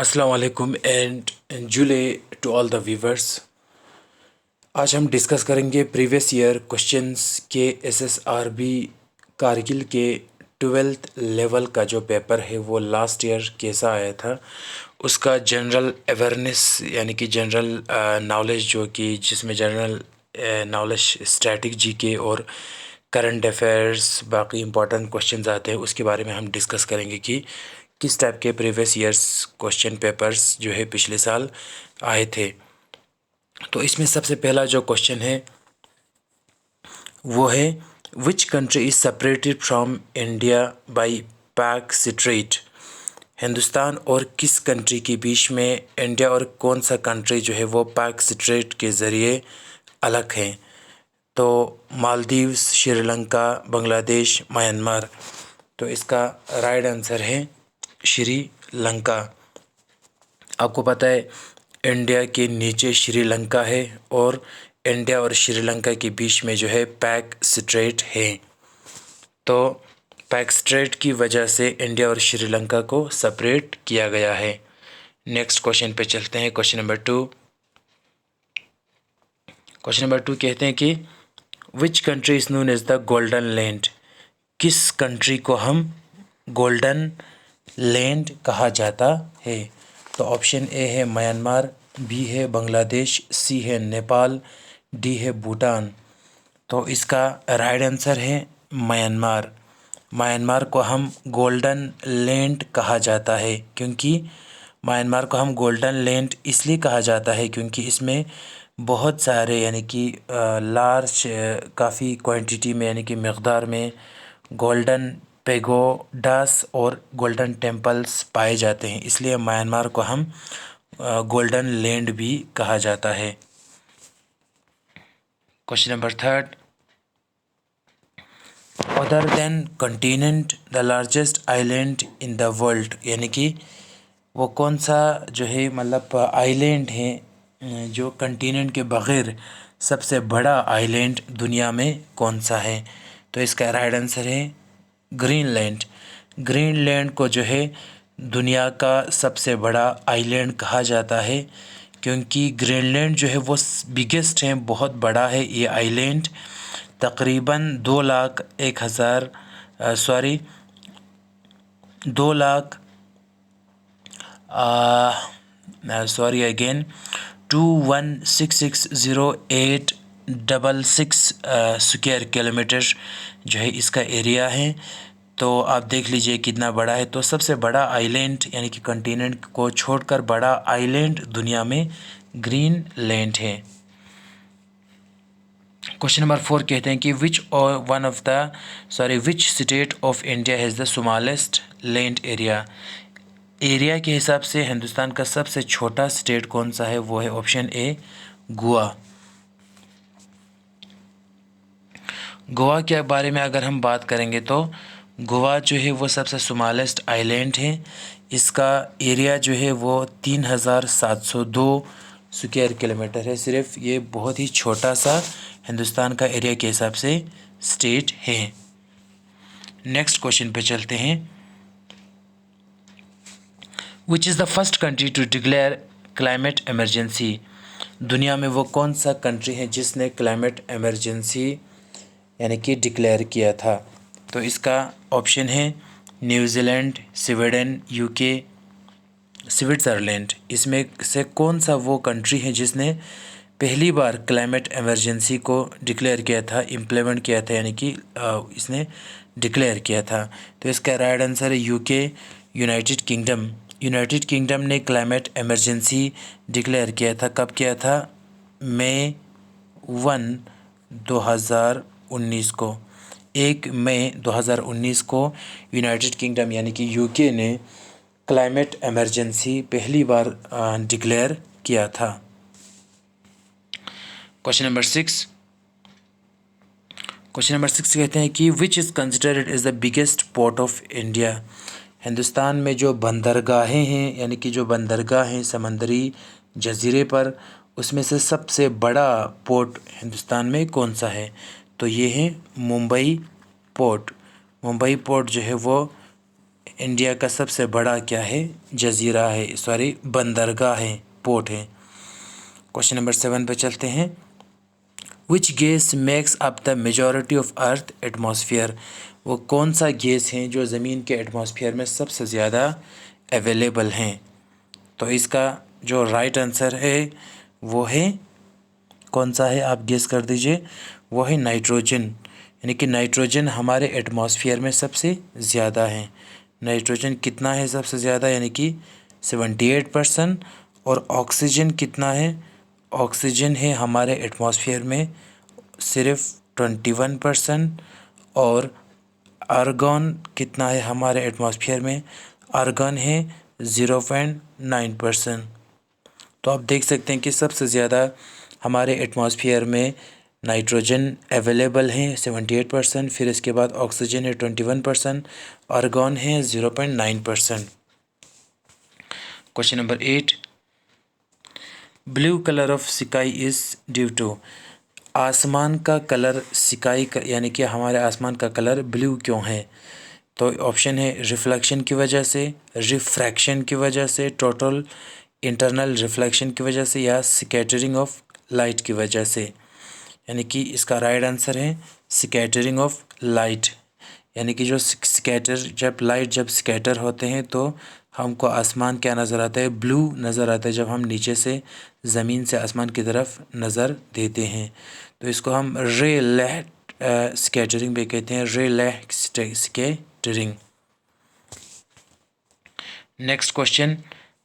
अस्सलाम वालेकुम एंड जुले टू ऑल द व्यूवर्स। आज हम डिस्कस करेंगे प्रीवियस ईयर क्वेश्चंस के एसएसआरबी कारगिल के 12th लेवल का जो पेपर है वो लास्ट ईयर कैसा आया था, उसका जनरल अवेयरनेस यानी कि जनरल नॉलेज जो कि जिसमें जनरल नॉलेज स्टैटिक जीके और करंट अफेयर्स बाकी इंपॉर्टेंट क्वेश्चंस आते हैं, उसके बारे में हम डिस्कस करेंगे कि किस टाइप के प्रीवियस ईयर्स क्वेश्चन पेपर्स जो है पिछले साल आए थे। तो इसमें सबसे पहला जो क्वेश्चन है वो है विच country is separated from India by pack straight. Hindustan और किस कंट्री के बीच में इंडिया और कौन सा कंट्री जो है वो पैक स्ट्रेट के ज़रिए अलग है। तो मालदीव्स, श्रीलंका, बांग्लादेश, म्यांमार। तो इसका राइट आंसर है श्रीलंका। आपको पता है इंडिया के नीचे श्रीलंका है और इंडिया और श्रीलंका के बीच में जो है पैक स्ट्रेट है। तो पैक स्ट्रेट की वजह से इंडिया और श्रीलंका को सेपरेट किया गया है। नेक्स्ट क्वेश्चन पे चलते हैं। क्वेश्चन नंबर टू कहते हैं कि which country is known as the golden land. किस कंट्री को हम गोल्डन लैंड कहा जाता है। तो ऑप्शन ए है म्यांमार, बी है बांग्लादेश, सी है नेपाल, डी है भूटान। तो इसका राइट आंसर है म्यांमार। म्यांमार को हम गोल्डन लैंड कहा जाता है क्योंकि म्यांमार को हम गोल्डन लैंड इसलिए कहा जाता है क्योंकि इसमें बहुत सारे यानी कि लार्ज काफ़ी क्वांटिटी में यानी कि मकदार में गोल्डन पेगोडास और गोल्डन टेम्पल्स पाए जाते हैं, इसलिए म्यांमार को हम गोल्डन लैंड भी कहा जाता है। Question number third, other than continent the largest island in the world. यानी कि वो कौन सा जो है मतलब आइलैंड है जो कंटिनेंट के बग़ैर सबसे बड़ा आइलैंड दुनिया में कौन सा है। तो इसका राइट आंसर है ग्रीनलैंड। ग्रीनलैंड को जो है दुनिया का सबसे बड़ा आइलैंड कहा जाता है क्योंकि ग्रीनलैंड जो है वो बिगेस्ट है, बहुत बड़ा है ये आइलैंड। तकरीबन 2,16,866 स्क्वायर किलोमीटर जो है इसका एरिया है। तो आप देख लीजिए कितना बड़ा है। तो सबसे बड़ा आइलैंड यानी कि कॉन्टिनेंट को छोड़कर बड़ा आइलैंड दुनिया में ग्रीनलैंड है। क्वेश्चन नंबर 4 कहते हैं कि which state of India has the smallest land area. Area के हिसाब से हिंदुस्तान का सबसे छोटा स्टेट कौन सा है, वो है ऑप्शन ए गोवा। गोवा के बारे में अगर हम बात करेंगे तो गोवा जो है वो सबसे स्मॉलेस्ट आइलैंड है। इसका एरिया जो है वो 3,702 स्क्वायर किलोमीटर है। सिर्फ ये बहुत ही छोटा सा हिंदुस्तान का एरिया के हिसाब से स्टेट है। नेक्स्ट क्वेश्चन पे चलते हैं। Which is the first country to declare climate emergency. दुनिया में वो कौन सा कंट्री है जिसने क्लाइमेट एमरजेंसी यानी कि डिक्लेयर किया था। तो इसका ऑप्शन है न्यूजीलैंड, स्वीडन, यूके, स्विट्ज़रलैंड। इसमें से कौन सा वो कंट्री है जिसने पहली बार क्लाइमेट एमरजेंसी को डिक्लेयर किया था, इम्प्लीमेंट किया था यानी कि इसने डिक्लेयर किया था। तो इसका राइट आंसर है UK, United kingdom. United kingdom ने क्लाइमेट एमरजेंसी डिक्लेयर किया था। कब किया था? मई 1, 2019 को। 1 मई 2019 को यूनाइटेड किंगडम यानी कि यूके ने क्लाइमेट एमरजेंसी पहली बार डिक्लेयर किया था। क्वेश्चन नंबर 6 कहते हैं कि which is considered as the biggest port of India. Hindustan में जो बंदरगाहें हैं यानी कि जो बंदरगाह हैं समंदरी जजीरे पर, उसमें से सबसे बड़ा पोर्ट हिंदुस्तान में कौन सा है। तो ये है मुंबई पोर्ट। मुंबई पोर्ट जो है वो इंडिया का सबसे बड़ा क्या है? जजीरा है, सॉरी बंदरगाह है, पोर्ट है। क्वेश्चन नंबर 7 पे चलते हैं। Which gas makes up the majority of earth atmosphere? वो कौन सा गैस है जो ज़मीन के एटमॉस्फेयर में सबसे ज़्यादा अवेलेबल हैं? तो इसका जो राइट आंसर है वो है, कौन सा है आप गेस कर दीजिए, वो है नाइट्रोजन। यानी कि नाइट्रोजन हमारे एटमॉस्फेयर में सबसे ज़्यादा है। नाइट्रोजन कितना है सबसे ज़्यादा? यानी कि 78%। और ऑक्सीजन कितना है? ऑक्सीजन है हमारे एटमॉस्फेयर में सिर्फ 21%। और आर्गन कितना है हमारे एटमॉस्फेयर में? आर्गन है 0.9%। तो आप देख सकते हैं कि सबसे ज़्यादा हमारे एटमॉस्फेयर में नाइट्रोजन अवेलेबल है 78%, फिर इसके बाद ऑक्सीजन है 21%, आर्गन है 0.9%। Question number 8। Blue colour of sky is due to? आसमान का कलर स्काई का यानी कि हमारे आसमान का कलर ब्लू क्यों है? तो ऑप्शन है रिफ्लेक्शन की वजह से, रिफ्रैक्शन की वजह से, टोटल इंटरनल रिफ्लेक्शन की वजह से, या स्कैटरिंग ऑफ लाइट की वजह से। यानी कि इसका राइट आंसर है स्कैटरिंग ऑफ लाइट। यानी कि जो जब लाइट जब स्कैटर होते हैं तो हमको आसमान क्या नज़र आता है? ब्लू नज़र आता है जब हम नीचे से ज़मीन से आसमान की तरफ नज़र देते हैं। तो इसको हम रे लैट स्कैटरिंग भी कहते हैं, Rayleigh scattering. Next question.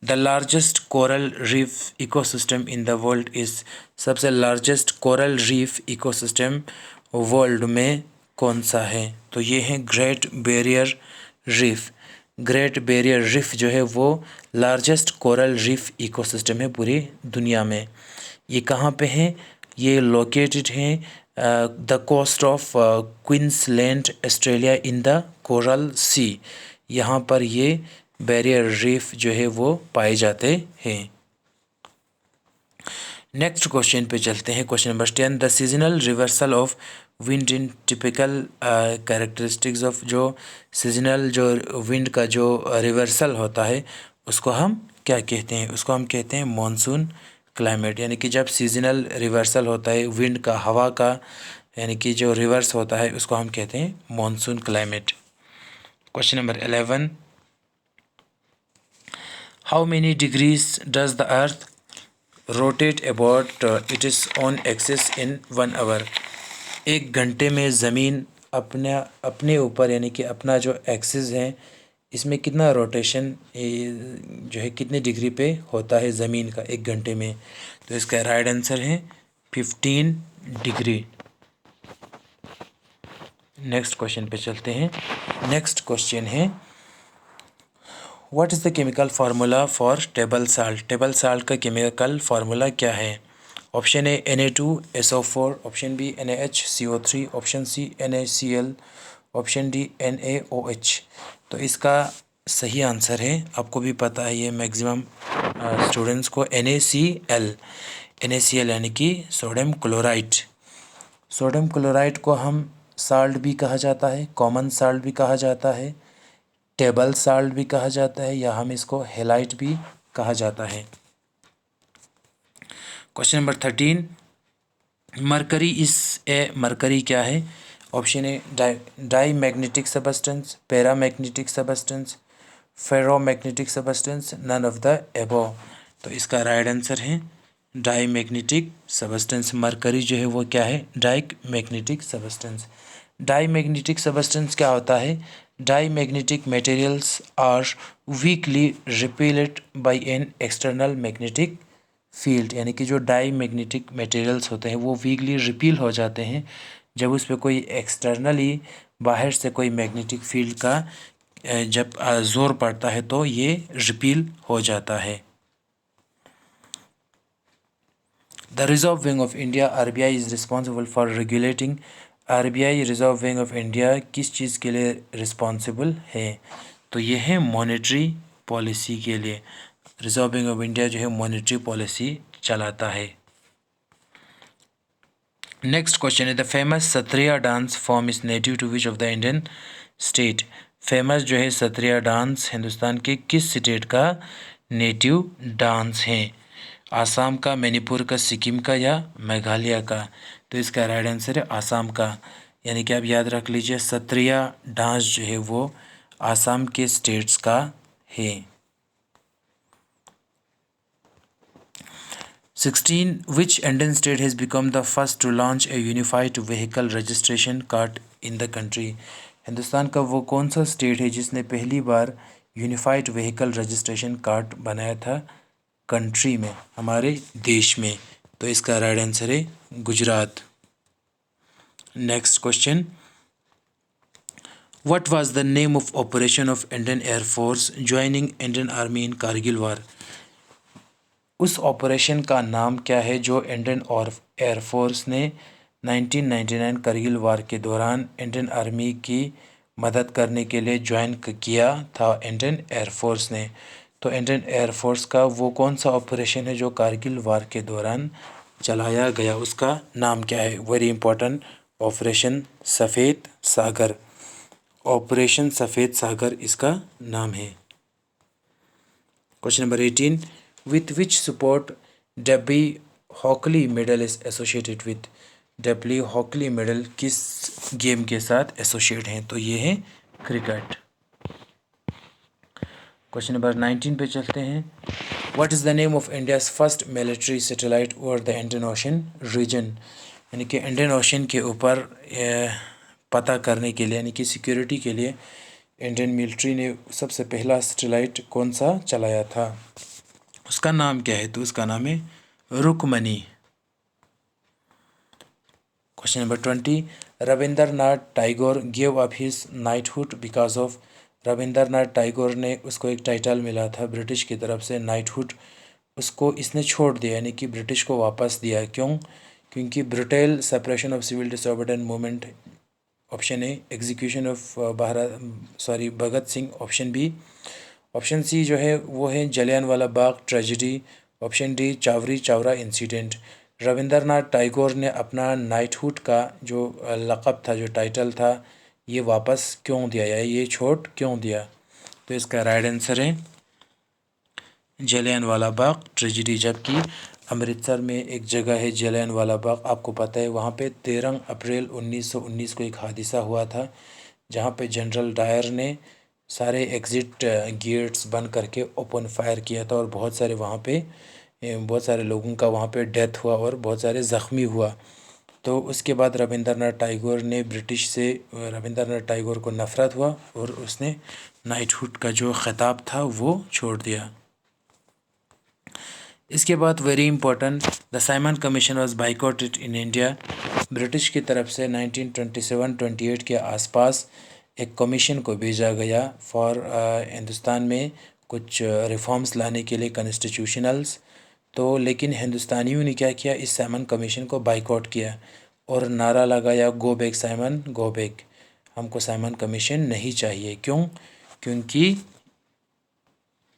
The largest coral reef ecosystem in the world is? सबसे largest coral reef ecosystem world में कौन सा है? तो ये है Great Barrier Reef. Great Barrier Reef जो है वो लार्जेस्ट कोरल रीफ इकोसिस्टम है पूरी दुनिया में। ये कहाँ पे है? ये लोकेटेड है the coast of Queensland Australia in the Coral Sea. यहाँ पर ये बैरियर रीफ जो है वो पाए जाते हैं। नेक्स्ट क्वेश्चन पे चलते हैं। Question number 10। The seasonal reversal of wind in typical characteristics of? जो सीजनल जो विंड का जो रिवर्सल होता है उसको हम क्या कहते हैं? उसको हम कहते हैं मॉनसून क्लाइमेट। यानी कि जब सीजनल रिवर्सल होता है विंड का, हवा का, यानी कि जो रिवर्स होता है उसको हम कहते हैं monsoon climate. Question number 11। How many degrees does the earth rotate about its own axis in 1 hour? एक घंटे में ज़मीन अपने ऊपर यानी कि अपना जो एक्सिस है इसमें कितना रोटेशन जो है कितने डिग्री पे होता है ज़मीन का एक घंटे में? तो इसका राइट आंसर है 15 डिग्री। नेक्स्ट क्वेश्चन पे चलते हैं। नेक्स्ट क्वेश्चन है what is the chemical formula for table salt? Table salt का केमिकल फार्मूला क्या है? Option A Na2SO4, option B NaHCO3, option C NaCl, option D NaOH। तो इसका सही आंसर है, आपको भी पता है ये मैक्सिमम स्टूडेंट्स को, NaCl। NaCl यानी कि सोडियम क्लोराइड। सोडियम क्लोराइड को हम साल्ट भी कहा जाता है, कॉमन साल्ट भी कहा जाता है, टेबल साल्ट भी कहा जाता है, या हम इसको हेलाइट भी कहा जाता है। Question number 13। मरकरी इस ए मरकरी क्या है? Option A diamagnetic substance, paramagnetic substance, ferromagnetic substance, none of the above. तो इसका राइट आंसर है डाई मैग्नेटिक सबस्टेंस। मरकरी जो है वो क्या है? Diamagnetic substance. Diamagnetic substance क्या होता है? Diamagnetic materials are weakly repelled by an external magnetic field. यानी कि जो डाई मैग्नेटिक मटेरियल्स होते हैं वो वीकली रिपील हो जाते हैं जब उस पर कोई एक्सटर्नली बाहर से कोई मैग्नेटिक फील्ड का जब ज़ोर पड़ता है तो ये रिपील हो जाता है। The reserve bank of India RBI is responsible for regulating? RBI reserve bank of India किस चीज़ के लिए रिस्पॉन्सिबल है? तो ये है मॉनेटरी पॉलिसी के लिए। रिजर्व बैंक ऑफ इंडिया जो है मॉनेटरी पॉलिसी चलाता है। नेक्स्ट क्वेश्चन है the famous Sattriya dance form is native to which of the Indian state? Famous जो है सत्रिया डांस हिंदुस्तान के किस स्टेट का नेटिव डांस है? आसाम का, मणिपुर का, सिक्किम का या मेघालय का? तो इसका राइट आंसर है आसाम का। यानी कि आप याद रख लीजिए सत्रिया डांस जो है वो आसाम के स्टेट्स का है। 16. Which Indian state has become the first to launch a unified vehicle registration card in the country? Hindustan का वो कौन सा स्टेट है जिसने पहली बार यूनिफाइड व्हीकल रजिस्ट्रेशन कार्ड बनाया था कंट्री में, हमारे देश में? तो इसका राइट आंसर है Gujarat. Next question, what was the name of operation of Indian air force joining Indian army in Kargil war? उस ऑपरेशन का नाम क्या है जो इंडियन और एयरफोर्स ने 1999 करगिल वार के दौरान इंडियन आर्मी की मदद करने के लिए ज्वाइन किया था इंडियन एयरफोर्स ने? तो इंडियन एयरफोर्स का वो कौन सा ऑपरेशन है जो कारगिल वार के दौरान चलाया गया, उसका नाम क्या है? वेरी इंपॉर्टेंट, ऑपरेशन सफ़ेद सागर। ऑपरेशन सफ़ेद सागर इसका नाम है। Question number 18, with which sport डब्बी हॉकली मेडल इज एसोसिएटेड विथ? डब्बी हॉकली मेडल किस गेम के साथ एसोसिएट हैं? तो ये है क्रिकेट। क्वेश्चन नंबर 19 पे चलते हैं। What is the name of India's first military satellite over the Indian Ocean region? यानी कि इंडियन ओशन के ऊपर पता करने के लिए यानी कि सिक्योरिटी के लिए इंडियन मिलिट्री ने सबसे पहला सैटेलाइट कौन सा चलाया था, उसका नाम क्या है? तो उसका नाम है Rukmani. Question number 20, Rabindranath Tagore give up his knighthood because of? Rabindranath Tagore ने उसको एक टाइटल मिला था ब्रिटिश की तरफ से नाइटहुड, उसको इसने छोड़ दिया यानी कि ब्रिटिश को वापस दिया, क्यों? क्योंकि brutal separation of civil disobedient movement, option A execution of Bhagat Singh, option B, option C जो है वो है Jallianwala Bagh tragedy, option D Chauri Chaura incident. Rabindranath Tagore ने अपना नाइटहुड का जो लक़ब था, जो टाइटल था, ये वापस क्यों दिया या ये छोड़ क्यों दिया? तो इसका राइट आंसर है जलियांवाला बाग ट्रेजिडी। जबकि अमृतसर में एक जगह है जलियांवाला बाग, आपको पता है वहाँ पे 13 अप्रैल 1919 को एक हादसा हुआ था जहाँ पे जनरल डायर ने सारे एग्ज़िट गेट्स बंद करके ओपन फायर किया था और बहुत सारे वहाँ पे बहुत सारे लोगों का वहाँ पे डेथ हुआ और बहुत सारे ज़ख्मी हुआ। तो उसके बाद रविंद्रनाथ टैगोर ने ब्रिटिश से रविंद्रनाथ टैगोर को नफ़रत हुआ और उसने नाइटहुड का जो ख़िताब था वो छोड़ दिया। इसके बाद very important, the Simon commission was boycotted in India. British की तरफ से 1927-28 के आसपास एक कमीशन को भेजा गया फॉर हिंदुस्तान में कुछ रिफॉर्म्स लाने के लिए कॉन्स्टिट्यूशनल्स। तो लेकिन हिंदुस्तानियों ने क्या किया, इस साइमन कमीशन को बाइकआउट किया और नारा लगाया go back Simon go back, हमको साइमन कमीशन नहीं चाहिए। क्यों? क्योंकि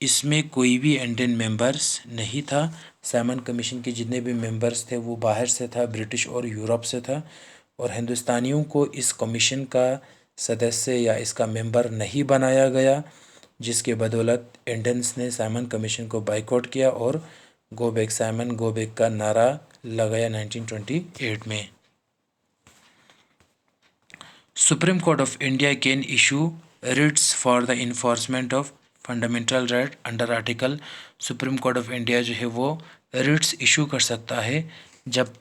इसमें कोई भी इंडियन मेंबर्स नहीं था। साइमन कमीशन के जितने भी मेंबर्स थे वो बाहर से था, ब्रिटिश और यूरोप से था, और हिंदुस्तानियों को इस कमीशन का सदस्य या इसका मेंबर नहीं बनाया गया, जिसके बदौलत इंडियंस ने साइमन कमीशन को बाइकआउट किया और go back Simon go back का नारा लगाया 1928 में। Supreme Court of India can issue Ritz for the enforcement of fundamental right under article. Supreme Court of India जो है वो रिट्स इशू कर सकता है जब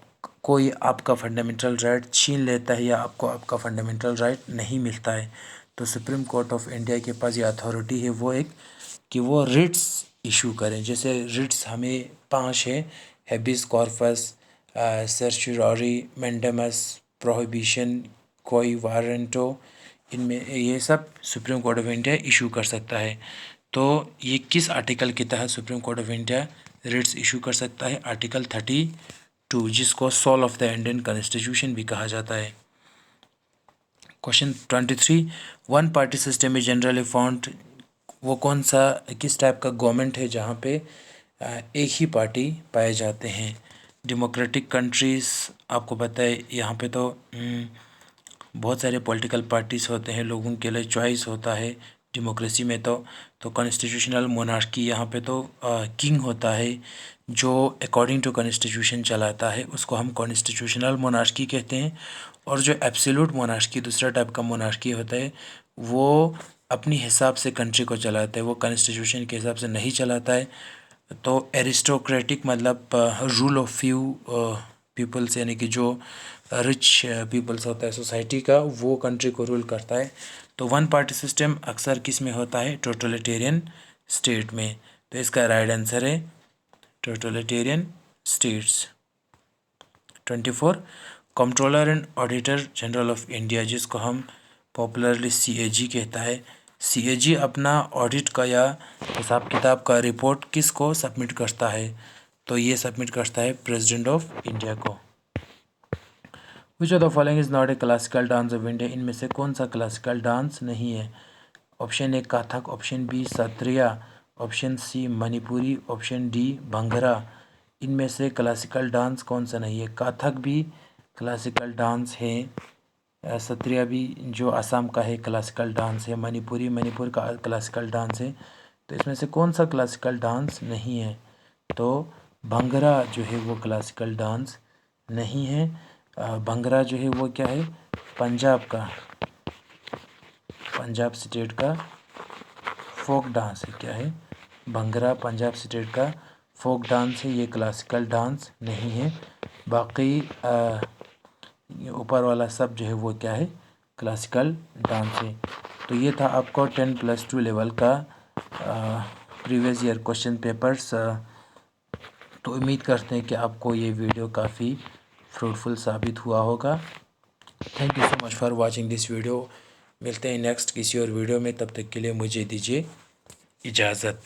कोई आपका फंडामेंटल राइट छीन लेता है या आपको आपका फंडामेंटल राइट नहीं मिलता है। तो सुप्रीम कोर्ट ऑफ इंडिया के पास ये अथॉरिटी है वो एक कि वो रिट्स इशू करें। जैसे रिट्स हमें 5 है, habeas corpus, certiorari mandamus, prohibition, quo warranto, इनमें ये सब Supreme Court of India issue कर सकता है। तो ये किस आर्टिकल के तहत Supreme Court of India writs issue कर सकता है? आर्टिकल 32, जिसको soul of the Indian constitution भी कहा जाता है। क्वेश्चन 23, वन पार्टी सिस्टम में जनरली फाउंड, वो कौन सा किस टाइप का गवर्नमेंट है जहाँ पे एक ही पार्टी पाए जाते हैं? डेमोक्रेटिक कंट्रीज़, आपको पता है यहाँ पे तो बहुत सारे पॉलिटिकल पार्टीज़ होते हैं, लोगों के लिए चॉइस होता है डेमोक्रेसी में। तो कॉन्स्टिट्यूशनल मोनार्की यहाँ पे तो किंग होता है जो अकॉर्डिंग टू कॉन्स्टिट्यूशन चलाता है, उसको हम कॉन्स्टिट्यूशनल मोनार्की कहते हैं। और जो एब्सोल्यूट मोनार्की दूसरा टाइप का मोनार्की होता है, वो अपनी हिसाब से कंट्री को चलाता है, वो कॉन्स्टिट्यूशन के हिसाब से नहीं चलाता है। तो एरिस्टोक्रेटिक मतलब रूल ऑफ फ्यू पीपल्स, यानी कि जो रिच पीपल्स होता है सोसाइटी का, वो कंट्री को रूल करता है। तो वन पार्टी सिस्टम अक्सर किस में होता है? टोटलिटेरियन स्टेट में। तो इसका राइट आंसर है totalitarian states. 24 controller and auditor general of India, जिसको हम पॉपुलरली CAG कहता है। CAG अपना ऑडिट का या हिसाब किताब का रिपोर्ट किसको सबमिट करता है? तो ये सबमिट करता है प्रेसिडेंट ऑफ इंडिया को। Which of the following is not a classical dance of India, इनमें से कौन सा क्लासिकल डांस नहीं है? Option A Kathak, option B Sattriya, option C Manipuri, option D Bhangra. इनमें से क्लासिकल डांस कौन सा नहीं है? कथक भी क्लासिकल डांस है, सत्रिया भी जो असम का है क्लासिकल डांस है, मणिपुर का क्लासिकल डांस है। तो इसमें से कौन सा क्लासिकल डांस नहीं है? तो भंगरा जो है वो क्लासिकल डांस नहीं है। भंगरा जो है वो क्या है? पंजाब स्टेट का फोक डांस है। क्या है? भंगरा पंजाब स्टेट का फोक डांस है, ये क्लासिकल डांस नहीं है। बाकी ऊपर वाला सब जो है वो क्या है? क्लासिकल डांस है। तो ये था आपको 10+2 लेवल का प्रीवियस ईयर क्वेश्चन पेपर्स। तो उम्मीद करते हैं कि आपको ये वीडियो काफ़ी फ्रूटफुल साबित हुआ होगा। Thank you so much for watching this video. मिलते हैं नेक्स्ट किसी और वीडियो में, तब तक के लिए मुझे दीजिए इजाज़त।